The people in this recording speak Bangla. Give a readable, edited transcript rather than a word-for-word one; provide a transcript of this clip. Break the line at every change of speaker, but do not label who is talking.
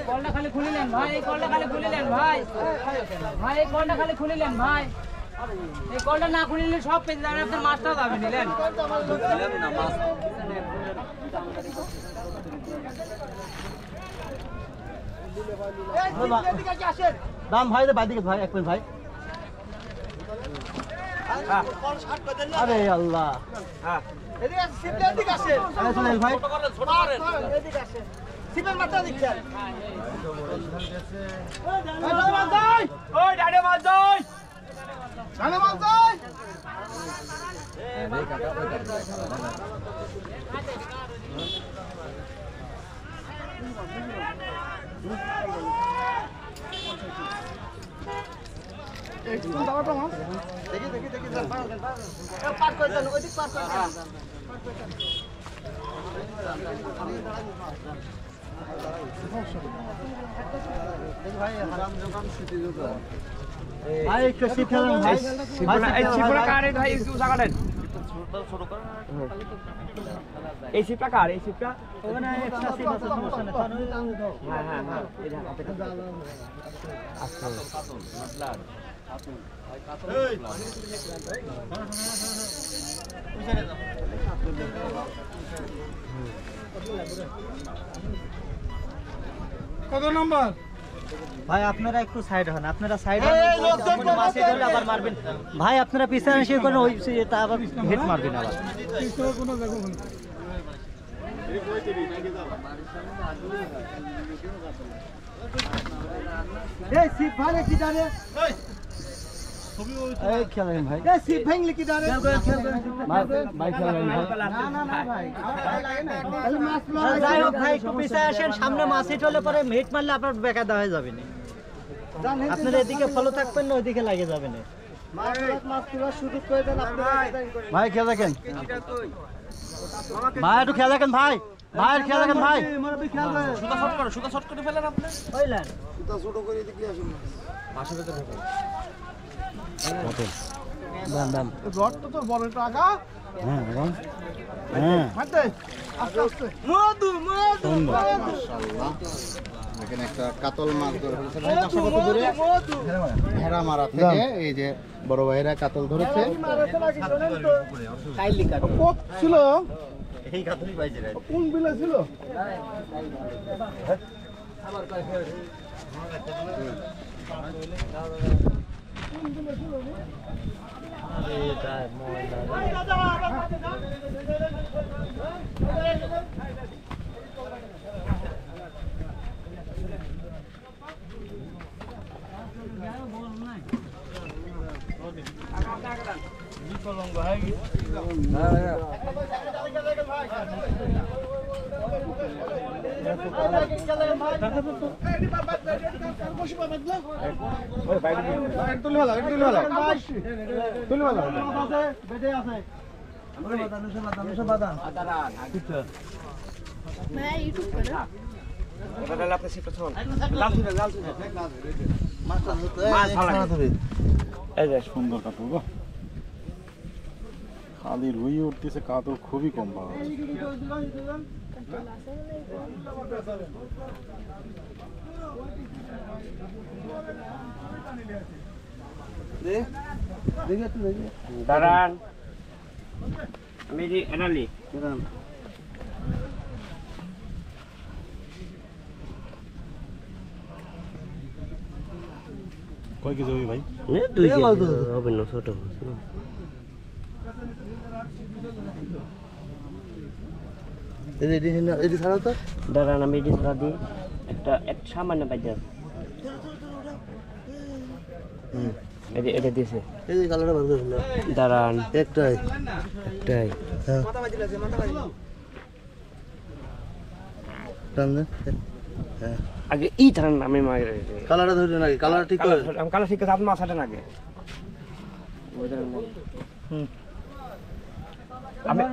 কলটা খালি খুলিলেন ভাই, এই কলটা খালি খুলিলেন ভাই, ভাই এই কলটা খালি খুলিলেন ভাই, এই কলটা না খুলিলে সব পেয়ে যাবেন, আপনার মাছটাও দাবি নিলেন না মাছ।
দাম ভাই রে বাইদিকে ভাই, এক মিনিট ভাই। আরে আল্লাহ, ভাই ভাই একটু শিখালাম ভাই,
এই শিপটা কার ভাই, এই জায়গাটা ছোট কর, এই শিপটা কার, এই শিপটা
ওখানে একটা শিপ আছে, সমস্যা নেই।
হ্যাঁ হ্যাঁ হ্যাঁ, এই যে হাতে আচ্ছা মাছলার
কত নম্বর
ভাই? আপনারা একটু সাইড হন, আপনারা সাইড হন, মাছে ধরে আবার মারবেন ভাই। আপনারা পিছনে এসে করেন, ওই এটা আবার হেড মারবেন আবার।
কোনো দেখো
এই শিপ ভাই কি জানে, এই খেলেন ভাই, এই শিপ ভাঙলে কি জানে, ভাই খেলেন ভাই। না না না ভাই, তাহলে মাছ মারা যাই হোক ভাই, একটু পিছনে আসেন, সামনে মাছ হিট হলে পরে হেড মারলে আপনার বেকা দেওয়া হয়ে যাবে না। আপনারা এদিকে ফলো থাকবেন না, ওইদিকে লাগে যাবে না। ভাই খেয়াল রাখেন ভাই, একটু খেয়াল রাখেন ভাই, ভাই খেয়াল রাখেন ভাই।
সুতা শর্ট করো, সুতা শর্ট করে ফেলেন আপনি,
বুঝলেন?
সুতা ছোট করে দিকে আসুন
মাছের ভিতরে ঢোকেন।
রড তো বড় টাকা।
হ্যাঁ হ্যাঁ,
হাতে আস্তে আস্তে মধু মধু
মাশাআল্লাহ, দেখেন একটা কাতল মাছ ধরে ফেলেছে ভাই। বাসা কত দূরে? ভেড়া মারা থেকে এই যে বড় ভাইরা কাতল ধরেছে।
কত ছিল?
এই কাতলই পাইছে রে।
কোন বিলে ছিল?
সুন্দর কাতল গো, খালি রুই উঠতেছে, কাতল খুবই কম পাওয়া
দাঁড়ান, আমি এনালি
কয় কেজি হবে ভাই?
2 কেজি হবে না, ছোট দাঁড়ান, আমি এটি ছাড়া দিই, একটা সামান্য বাজার এটা দিয়েছে, দাঁড়ান একটাই আগে ই ধরেন, আমি
কালারটা ধরে নাকি, কালার ঠিক করে,
আমি কালার ঠিক আছে, আপনি মাছাটা আগে আমি